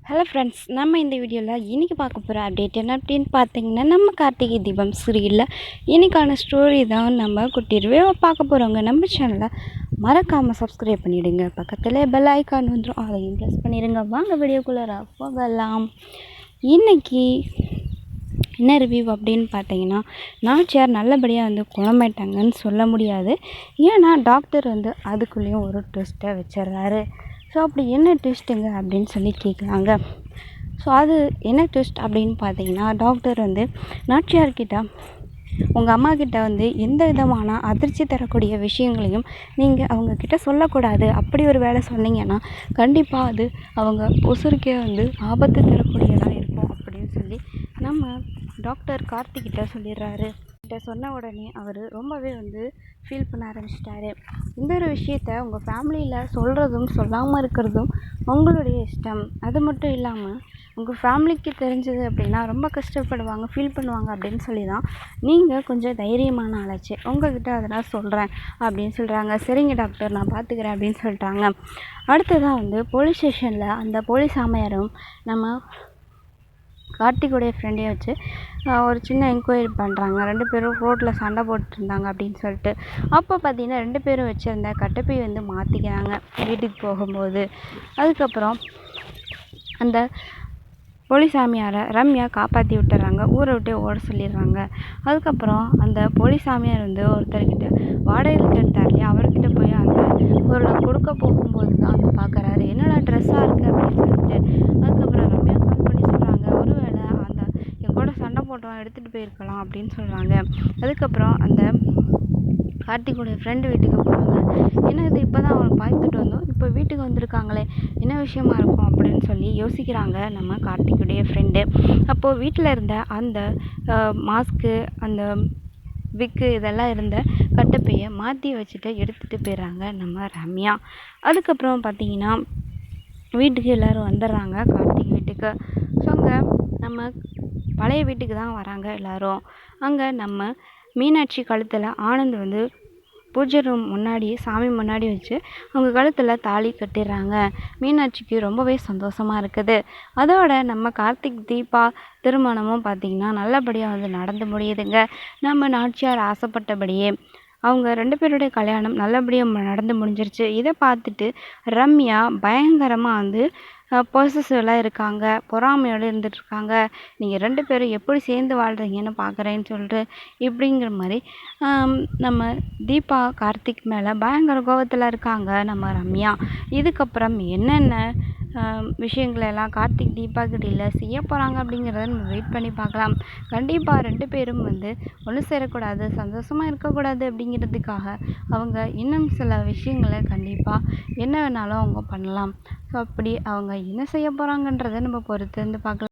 Hello friends, நம்ம இந்த வீடியோவில் இன்றைக்கி பார்க்க போகிற அப்டேட் என்ன அப்படின்னு பார்த்தீங்கன்னா, நம்ம கார்த்திகை தீபம் சீரியலில் இன்றைக்கான ஸ்டோரி தான் நம்ம குட்டிருவே பார்க்க போகிறோங்க. நம்ம சேனலை மறக்காமல் சப்ஸ்கிரைப் பண்ணிவிடுங்க. பக்கத்தில் பெல் ஐக்கான் வந்துடும், அதையும் ப்ரெஸ் பண்ணிடுங்க. வாங்க வீடியோக்குள்ளே போகலாம். இன்றைக்கி என்ன ரிவ்யூ அப்படின்னு பார்த்தீங்கன்னா, நாச்சியார் நல்லபடியாக குணமாயிட்டாங்கன்னு சொல்ல முடியாது. ஏன்னா டாக்டர் அதுக்குள்ளேயும் ஒரு ட்விஸ்ட்டை வச்சிடுறாரு. ஸோ அப்படி என்ன ட்விஸ்ட்டுங்க அப்படின்னு சொல்லி கேட்குறாங்க. ஸோ அது என்ன ட்விஸ்ட் அப்படின்னு பார்த்தீங்கன்னா, டாக்டர் நாச்சியார்கிட்ட உங்கள் அம்மாக்கிட்ட எந்த விதமான அதிர்ச்சி தரக்கூடிய விஷயங்களையும் நீங்கள் அவங்கக்கிட்ட சொல்லக்கூடாது. அப்படி ஒரு வேலை சொன்னீங்கன்னா கண்டிப்பாக அது அவங்க உசுருக்கே ஆபத்து தரக்கூடியதாக இருக்கும் அப்படின்னு சொல்லி நம்ம டாக்டர் கார்த்திக்கிட்ட சொல்லிடுறாரு. கிட்ட சொன்ன உடனே அவர் ரொம்பவே ஃபீல் பண்ண ஆரம்பிச்சிட்டாரு. இந்த ஒரு விஷயத்த உங்கள் ஃபேமிலியில் சொல்கிறதும் சொல்லாமல் இருக்கிறதும் உங்களுடைய இஷ்டம். அது மட்டும் இல்லாமல் உங்கள் ஃபேமிலிக்கு தெரிஞ்சது அப்படின்னா ரொம்ப கஷ்டப்படுவாங்க, ஃபீல் பண்ணுவாங்க அப்படின்னு சொல்லி தான் நீங்கள் கொஞ்சம் தைரியமான ஆளாச்சு. உங்கள்கிட்ட அதை நான் சொல்கிறேன் அப்படின்னு சொல்கிறாங்க. சரிங்க டாக்டர், நான் பார்த்துக்கிறேன் அப்படின்னு சொல்லிட்டாங்க. அடுத்ததாக போலீஸ் ஸ்டேஷனில் அந்த போலீஸ் ஆமையாரும் நம்ம கார்த்திகோடைய ஃப்ரெண்டையும் வச்சு ஒரு சின்ன என்கொயரி பண்ணுறாங்க. 2 பேரும் ரோட்டில் சண்டை போட்டுருந்தாங்க அப்படின்னு சொல்லிட்டு. அப்போ பார்த்திங்கன்னா 2 பேரும் வச்சுருந்த கட்டப்பை மாற்றிக்கிறாங்க வீட்டுக்கு போகும்போது. அதுக்கப்புறம் அந்த போலீஸ் சாமியாரை ரம்யா காப்பாற்றி விட்டுறாங்க. ஊரை விட்டு ஓட சொல்லிடுறாங்க. அதுக்கப்புறம் அந்த போலீஸ் சாமியார் ஒருத்தர்கிட்ட வாடகைக்கு எடுத்தார் இல்லையா, அவர்கிட்ட போய் அந்த பொருளை கொடுக்க போகும்போது தான் பார்க்குறாரு. என்னடா ட்ரெஸ்ஸாக இருக்குது அப்படின்னு சொல்லிட்டு. அதுக்கப்புறம் ரம்யா கால் பண்ணி சொல்கிறாங்க, ஒருவேளை அந்த என் கூட சண்டை போட்டவன் எடுத்துகிட்டு போயிருக்கலாம் அப்படின்னு சொல்கிறாங்க. அதுக்கப்புறம் அந்த கார்த்திகோடைய ஃப்ரெண்டு வீட்டுக்கு போகிறாங்க. என்ன இது, இப்போ தான் அவனை பார்த்துட்டு வந்தோம், இப்போ வீட்டுக்கு வந்திருக்காங்களே, என்ன விஷயமா இருக்கும் அப்படின்னு சொல்லி யோசிக்கிறாங்க நம்ம கார்த்திகோடைய ஃப்ரெண்டு. அப்போது வீட்டில் இருந்த அந்த மாஸ்க்கு, அந்த விக்கு இதெல்லாம் இருந்த கட்டப்பையை மாற்றி வச்சுட்டு எடுத்துகிட்டு போயிடுறாங்க நம்ம ரம்யா. அதுக்கப்புறம் பார்த்திங்கன்னா வீட்டுக்கு எல்லோரும் வந்துடுறாங்க கார்த்திக் வீட்டுக்கு. ஸோ அங்கே நம்ம பழைய வீட்டுக்கு தான் வராங்க எல்லோரும். அங்கே நம்ம மீனாட்சி கழுத்தில் ஆனந்த் பூஜை ரூம் முன்னாடி சாமி முன்னாடி வச்சு அவங்க கழுத்தில் தாலி கட்டிடுறாங்க. மீனாட்சிக்கு ரொம்பவே சந்தோஷமாக இருக்குது. அதோட நம்ம கார்த்திக் தீபா திருமணமும் பார்த்திங்கன்னா நல்லபடியாக நடந்து முடியுதுங்க. நம்ம நாச்சியார் ஆசைப்பட்டபடியே அவங்க 2 பேருடைய கல்யாணம் நல்லபடியாக நடந்து முடிஞ்சிருச்சு. இதை பார்த்துட்டு ரம்யா பயங்கரமாக பொசசிவ்லாம் இருக்காங்க, பொறாமையோடு இருந்துகிட்ருக்காங்க. நீங்கள் 2 பேரும் எப்படி சேர்ந்து வாழ்கிறீங்கன்னு பார்க்குறேன்னு சொல்லிட்டு இப்படிங்கிற மாதிரி நம்ம தீபா கார்த்திக் மேலே பயங்கர கோபத்தில் இருக்காங்க நம்ம ரம்யா. இதுக்கப்புறம் என்னென்ன விஷயங்களெல்லாம் கார்த்திக் தீபா கிட்ட செய்ய போகிறாங்க அப்படிங்கிறத நம்ம வெயிட் பண்ணி பார்க்கலாம். கண்டிப்பாக 2 பேரும் ஒன்று சேரக்கூடாது, சந்தோஷமாக இருக்கக்கூடாது அப்படிங்கிறதுக்காக அவங்க இன்னும் சில விஷயங்களை கண்டிப்பாக என்ன வேணாலும் அவங்க பண்ணலாம். ஸோ அப்படி அவங்க என்ன செய்ய போகிறாங்கன்றதை நம்ம பொறுத்து பார்க்கலாம்.